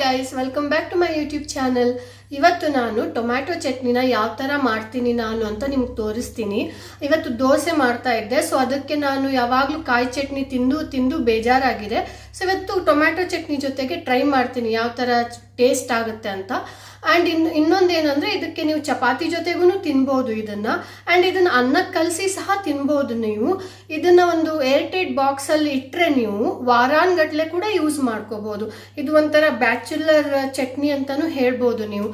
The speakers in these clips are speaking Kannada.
Guys, welcome back to my YouTube channel. ಇವತ್ತು ನಾನು ಟೊಮ್ಯಾಟೊ ಚಟ್ನಿನ ಯಾವ ಥರ ಮಾಡ್ತೀನಿ ನಾನು ಅಂತ ನಿಮ್ಗೆ ತೋರಿಸ್ತೀನಿ. ಇವತ್ತು ದೋಸೆ ಮಾಡ್ತಾ ಇದ್ದೆ, ಸೊ ಅದಕ್ಕೆ ನಾನು ಯಾವಾಗಲೂ ಕಾಯಿ ಚಟ್ನಿ ತಿಂದು ತಿಂದು ಬೇಜಾರಾಗಿದೆ. ಸೊ ಇವತ್ತು ಟೊಮ್ಯಾಟೊ ಚಟ್ನಿ ಜೊತೆಗೆ ಟ್ರೈ ಮಾಡ್ತೀನಿ ಯಾವ ಥರ ಟೇಸ್ಟ್ ಆಗುತ್ತೆ ಅಂತ. ಆ್ಯಂಡ್ ಇನ್ನೊಂದೇನೆಂದರೆ ಇದಕ್ಕೆ ನೀವು ಚಪಾತಿ ಜೊತೆಗೂ ತಿನ್ಬೋದು ಇದನ್ನು. ಆ್ಯಂಡ್ ಇದನ್ನು ಅನ್ನಕ್ಕೆ ಕಲಸಿ ಸಹ ತಿನ್ಬೋದು ನೀವು. ಇದನ್ನು ಒಂದು ಏರ್ಟೈಟ್ ಬಾಕ್ಸಲ್ಲಿ ಇಟ್ಟರೆ ನೀವು ವಾರಾನ್ಗಟ್ಲೆ ಕೂಡ ಯೂಸ್ ಮಾಡ್ಕೋಬೋದು. ಇದು ಒಂಥರ ಬ್ಯಾಚುಲರ್ ಚಟ್ನಿ ಅಂತಲೂ ಹೇಳ್ಬೋದು ನೀವು.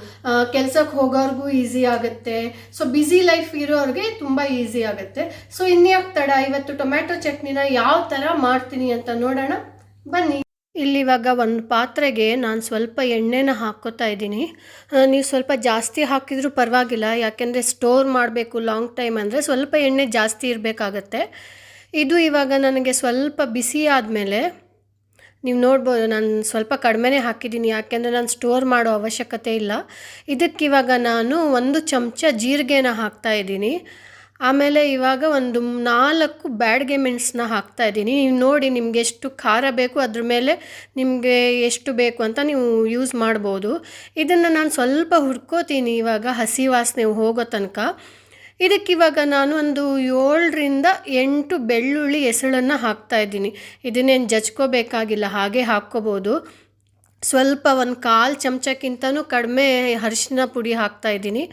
ಕೆಲ್ಸಕ್ಕೆ ಹೋಗೋರ್ಗೂ ಈಸಿ ಆಗುತ್ತೆ. ಸೊ ಬ್ಯುಸಿ ಲೈಫ್ ಇರೋರಿಗೆ ತುಂಬ ಈಸಿ ಆಗುತ್ತೆ. ಸೊ ಇನ್ಯಾಕೆ ತಡ, ಇವತ್ತು ಟೊಮ್ಯಾಟೊ ಚಟ್ನಿನ ಯಾವ ಥರ ಮಾಡ್ತೀನಿ ಅಂತ ನೋಡೋಣ ಬನ್ನಿ. ಇಲ್ಲಿವಾಗ ಒಂದು ಪಾತ್ರೆಗೆ ನಾನು ಸ್ವಲ್ಪ ಎಣ್ಣೆನ ಹಾಕ್ಕೋತಾ ಇದ್ದೀನಿ. ನೀವು ಸ್ವಲ್ಪ ಜಾಸ್ತಿ ಹಾಕಿದರೂ ಪರವಾಗಿಲ್ಲ, ಯಾಕೆಂದರೆ ಸ್ಟೋರ್ ಮಾಡಬೇಕು ಲಾಂಗ್ ಟೈಮ್ ಅಂದರೆ ಸ್ವಲ್ಪ ಎಣ್ಣೆ ಜಾಸ್ತಿ ಇರಬೇಕಾಗತ್ತೆ. ಇದು ಇವಾಗ ನನಗೆ ಸ್ವಲ್ಪ ಬಿಸಿ ಆದಮೇಲೆ ನೀವು ನೋಡ್ಬೋದು ನಾನು ಸ್ವಲ್ಪ ಕಡಿಮೆನೇ ಹಾಕಿದ್ದೀನಿ, ಯಾಕೆಂದರೆ ನಾನು ಸ್ಟೋರ್ ಮಾಡೋ ಅವಶ್ಯಕತೆ ಇಲ್ಲ. ಇದಕ್ಕಿವಾಗ ನಾನು 1 ಚಮಚ ಜೀರಿಗೆನ ಹಾಕ್ತಾಯಿದ್ದೀನಿ. ಆಮೇಲೆ ಇವಾಗ ಒಂದು 4 ಬ್ಯಾಡಗೆ ಮೆಣಸನ್ನ ಹಾಕ್ತಾಯಿದ್ದೀನಿ. ನೀವು ನೋಡಿ ನಿಮಗೆ ಎಷ್ಟು ಖಾರ ಬೇಕು ಅದ್ರ ಮೇಲೆ ನಿಮಗೆ ಎಷ್ಟು ಬೇಕು ಅಂತ ನೀವು ಯೂಸ್ ಮಾಡ್ಬೋದು. ಇದನ್ನು ನಾನು ಸ್ವಲ್ಪ ಹುರ್ಕೋತೀನಿ ಇವಾಗ ಹಸಿ ವಾಸನೆ ಹೋಗೋ ತನಕ. ಇದಕ್ಕಿವಾಗ ನಾನು ಒಂದು 7ರಿಂದ 8 ಬೆಳ್ಳುಳ್ಳಿ ಎಸಳನ್ನು ಹಾಕ್ತಾಯಿದ್ದೀನಿ. ಇದನ್ನೇನು ಜಜ್ಕೋಬೇಕಾಗಿಲ್ಲ, ಹಾಗೆ ಹಾಕ್ಕೋಬೋದು. ಸ್ವಲ್ಪ 1/4 ಚಮಚಕ್ಕಿಂತನೂ ಕಡಿಮೆ ಅರಿಶಿನ ಪುಡಿ ಹಾಕ್ತಾಯಿದ್ದೀನಿ.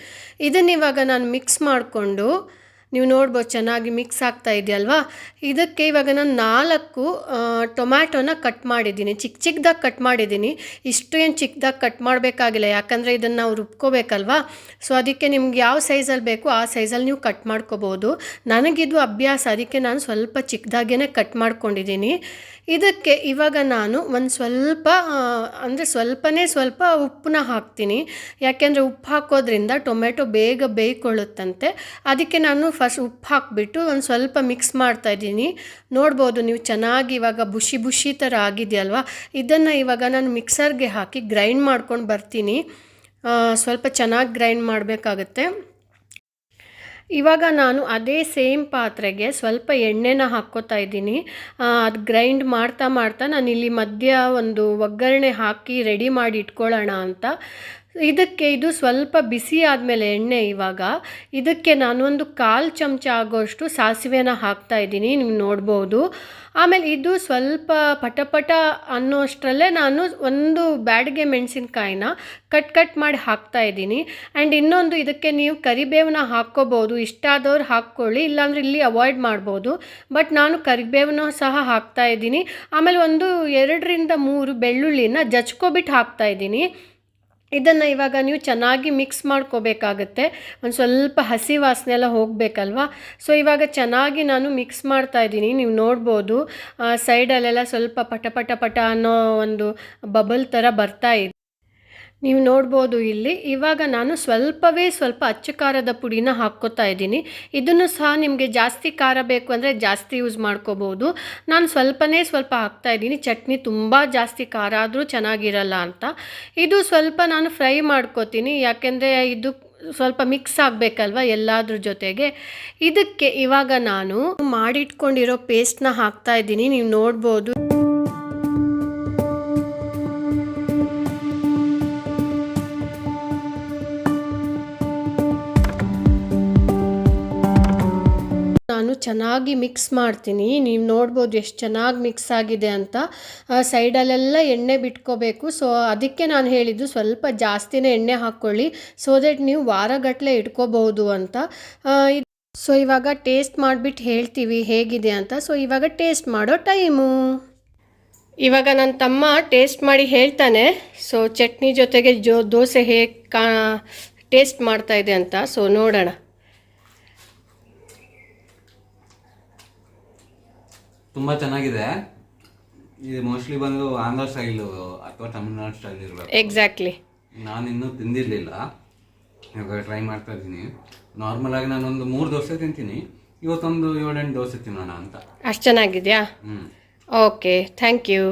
ಇದನ್ನಿವಾಗ ನಾನು ಮಿಕ್ಸ್ ಮಾಡಿಕೊಂಡು ನೀವು ನೋಡ್ಬೋದು ಚೆನ್ನಾಗಿ ಮಿಕ್ಸ್ ಆಗ್ತಾ ಇದೆಯಲ್ವಾ. ಇದಕ್ಕೆ ಇವಾಗ ನಾನು 4 ಟೊಮ್ಯಾಟೊನ ಕಟ್ ಮಾಡಿದ್ದೀನಿ, ಚಿಕ್ಕದಾಗಿ ಕಟ್ ಮಾಡಿದ್ದೀನಿ. ಇಷ್ಟು ಏನು ಚಿಕ್ಕದಾಗಿ ಕಟ್ ಮಾಡಬೇಕಾಗಿಲ್ಲ, ಯಾಕಂದರೆ ಇದನ್ನು ನಾವು ರುಬ್ಕೋಬೇಕಲ್ವಾ. ಸೊ ಅದಕ್ಕೆ ನಿಮ್ಗೆ ಯಾವ ಸೈಜಲ್ಲಿ ಬೇಕು ಆ ಸೈಜಲ್ಲಿ ನೀವು ಕಟ್ ಮಾಡ್ಕೋಬೋದು. ನನಗಿದು ಅಭ್ಯಾಸ, ಅದಕ್ಕೆ ನಾನು ಸ್ವಲ್ಪ ಚಿಕ್ಕದಾಗೇ ಕಟ್ ಮಾಡ್ಕೊಂಡಿದ್ದೀನಿ. ಇದಕ್ಕೆ ಇವಾಗ ನಾನು ಒಂದು ಸ್ವಲ್ಪ ಅಂದರೆ ಸ್ವಲ್ಪ ಉಪ್ಪನ್ನ ಹಾಕ್ತೀನಿ, ಯಾಕೆಂದರೆ ಉಪ್ಪು ಹಾಕೋದ್ರಿಂದ ಟೊಮೆಟೊ ಬೇಗ ಬೇಯ್ಕೊಳ್ಳುತ್ತಂತೆ. ಅದಕ್ಕೆ ನಾನು ಫಸ್ಟ್ ಉಪ್ಪು ಹಾಕಿಬಿಟ್ಟು ಒಂದು ಸ್ವಲ್ಪ ಮಿಕ್ಸ್ ಮಾಡ್ತಾಯಿದ್ದೀನಿ. ನೋಡ್ಬೋದು ನೀವು ಚೆನ್ನಾಗಿ ಇವಾಗ ಬುಷಿ ಥರ ಆಗಿದೆಯಲ್ವಾ. ಇದನ್ನು ಇವಾಗ ನಾನು ಮಿಕ್ಸರ್ಗೆ ಹಾಕಿ ಗ್ರೈಂಡ್ ಮಾಡ್ಕೊಂಡು ಬರ್ತೀನಿ. ಸ್ವಲ್ಪ ಚೆನ್ನಾಗಿ ಗ್ರೈಂಡ್ ಮಾಡಬೇಕಾಗತ್ತೆ. ಇವಾಗ ನಾನು ಅದೇ ಸೇಮ್ ಪಾತ್ರೆಗೆ ಸ್ವಲ್ಪ ಎಣ್ಣೆನ ಹಾಕ್ಕೋತಾ ಇದ್ದೀನಿ. ಅದು ಗ್ರೈಂಡ್ ಮಾಡ್ತಾ ನಾನಿಲ್ಲಿ ಮಧ್ಯ ಒಂದು ಒಗ್ಗರಣೆ ಹಾಕಿ ರೆಡಿ ಮಾಡಿ ಇಟ್ಕೊಳ್ಳೋಣ ಅಂತ. ಇದಕ್ಕೆ ಇದು ಸ್ವಲ್ಪ ಬಿಸಿ ಆದಮೇಲೆ ಎಣ್ಣೆ ಇವಾಗ ಇದಕ್ಕೆ ನಾನು ಒಂದು 1/4 ಚಮಚ ಆಗೋಷ್ಟು ಸಾಸಿವೆನ ಹಾಕ್ತಾಯಿದ್ದೀನಿ, ನೀವು ನೋಡ್ಬೋದು. ಆಮೇಲೆ ಇದು ಸ್ವಲ್ಪ ಪಟ ಅನ್ನೋಷ್ಟರಲ್ಲೇ ನಾನು ಒಂದು ಬ್ಯಾಡಗೆ ಮೆಣಸಿನ್ಕಾಯಿನ ಕಟ್ ಮಾಡಿ ಹಾಕ್ತಾಯಿದ್ದೀನಿ. ಆ್ಯಂಡ್ ಇನ್ನೊಂದು ಇದಕ್ಕೆ ನೀವು ಕರಿಬೇವನ್ನ ಹಾಕ್ಕೋಬೋದು, ಇಷ್ಟ ಆದವ್ರು ಹಾಕ್ಕೊಳ್ಳಿ, ಇಲ್ಲಾಂದರೆ ಇಲ್ಲಿ ಅವಾಯ್ಡ್ ಮಾಡ್ಬೋದು. ಬಟ್ ನಾನು ಕರಿಬೇವನ್ನ ಸಹ ಹಾಕ್ತಾಯಿದ್ದೀನಿ. ಆಮೇಲೆ ಒಂದು 2ರಿಂದ 3 ಬೆಳ್ಳುಳ್ಳಿನ ಜಜ್ಕೊಬಿಟ್ಟು ಹಾಕ್ತಾಯಿದ್ದೀನಿ. ಇದನ್ನು ಇವಾಗ ನೀವು ಚೆನ್ನಾಗಿ ಮಿಕ್ಸ್ ಮಾಡ್ಕೋಬೇಕಾಗತ್ತೆ, ಒಂದು ಸ್ವಲ್ಪ ಹಸಿ ವಾಸನೆ ಎಲ್ಲ ಹೋಗಬೇಕಲ್ವ. ಸೊ ಇವಾಗ ಚೆನ್ನಾಗಿ ನಾನು ಮಿಕ್ಸ್ ಮಾಡ್ತಾಯಿದ್ದೀನಿ. ನೀವು ನೋಡ್ಬೋದು ಸೈಡಲ್ಲೆಲ್ಲ ಸ್ವಲ್ಪ ಪಟ ಅನ್ನೋ ಒಂದು ಬಬಲ್ ಥರ ಬರ್ತಾಯಿದೆ, ನೀವು ನೋಡ್ಬೋದು ಇಲ್ಲಿ. ಇವಾಗ ನಾನು ಸ್ವಲ್ಪ ಅಚ್ಚ ಖಾರದ ಪುಡಿನ ಹಾಕ್ಕೋತಾ ಇದ್ದೀನಿ. ಇದನ್ನು ಸಹ ನಿಮಗೆ ಜಾಸ್ತಿ ಖಾರ ಬೇಕು ಅಂದರೆ ಜಾಸ್ತಿ ಯೂಸ್ ಮಾಡ್ಕೋಬೋದು. ನಾನು ಸ್ವಲ್ಪ ಹಾಕ್ತಾಯಿದ್ದೀನಿ, ಚಟ್ನಿ ತುಂಬ ಜಾಸ್ತಿ ಖಾರ ಆದರೂ ಚೆನ್ನಾಗಿರಲ್ಲ ಅಂತ. ಇದು ಸ್ವಲ್ಪ ನಾನು ಫ್ರೈ ಮಾಡ್ಕೋತೀನಿ, ಯಾಕೆಂದರೆ ಇದು ಸ್ವಲ್ಪ ಮಿಕ್ಸ್ ಆಗಬೇಕಲ್ವ ಎಲ್ಲದ್ರ ಜೊತೆಗೆ. ಇದಕ್ಕೆ ಇವಾಗ ನಾನು ಮಾಡಿಟ್ಕೊಂಡಿರೋ ಪೇಸ್ಟ್ನ ಹಾಕ್ತಾಯಿದ್ದೀನಿ, ನೀವು ನೋಡ್ಬೋದು. ನಾನು ಚೆನ್ನಾಗಿ ಮಿಕ್ಸ್ ಮಾಡ್ತೀನಿ, ನೀವು ನೋಡ್ಬೋದು ಎಷ್ಟು ಚೆನ್ನಾಗಿ ಮಿಕ್ಸ್ ಆಗಿದೆ ಅಂತ. ಸೈಡಲ್ಲೆಲ್ಲ ಎಣ್ಣೆ ಬಿಟ್ಕೋಬೇಕು. ಸೊ ಅದಕ್ಕೆ ನಾನು ಹೇಳಿದ್ದು ಸ್ವಲ್ಪ ಜಾಸ್ತಿನೇ ಎಣ್ಣೆ ಹಾಕ್ಕೊಳ್ಳಿ, ಸೊ ದಟ್ ನೀವು ವಾರಗಟ್ಟಲೆ ಇಟ್ಕೋಬಹುದು ಅಂತ. ಸೊ ಇವಾಗ ಟೇಸ್ಟ್ ಮಾಡಿಬಿಟ್ಟು ಹೇಳ್ತೀವಿ ಹೇಗಿದೆ ಅಂತ. ಸೊ ಇವಾಗ ಟೇಸ್ಟ್ ಮಾಡೋ ಟೈಮು. ಇವಾಗ ನನ್ನ ತಮ್ಮ ಟೇಸ್ಟ್ ಮಾಡಿ ಹೇಳ್ತಾನೆ, ಸೊ ಚಟ್ನಿ ಜೊತೆಗೆ ದೋಸೆ ಹೇಗೆ ಟೇಸ್ಟ್ ಮಾಡ್ತಾ ಇದೆ ಅಂತ. ಸೊ ನೋಡೋಣ. ತುಂಬ ಚೆನ್ನಾಗಿದೆ. ಇದು ಮೋಸ್ಟ್ಲಿ ಬಂದು ಆಂಧ್ರ ಸ್ಟೈಲು ಅಥವಾ ತಮಿಳ್ನಾಡು ಸ್ಟೈಲ್ ಇರಬೇಕು. ಎಕ್ಸಾಕ್ಟ್ಲಿ. ನಾನು ಇನ್ನೂ ತಿಂದಿರಲಿಲ್ಲ, ಇವಾಗ ಟ್ರೈ ಮಾಡ್ತಾ ಇದ್ದೀನಿ. ನಾರ್ಮಲ್ ಆಗಿ ನಾನೊಂದು 3 ದೋಸೆ ತಿಂತೀನಿ, ಇವತ್ತೊಂದು 7-8 ದೋಸೆ ತಿನ್ನೋಣ ಅಂತ. ಅಷ್ಟು ಚೆನ್ನಾಗಿದೆಯಾ? Okay, thank you.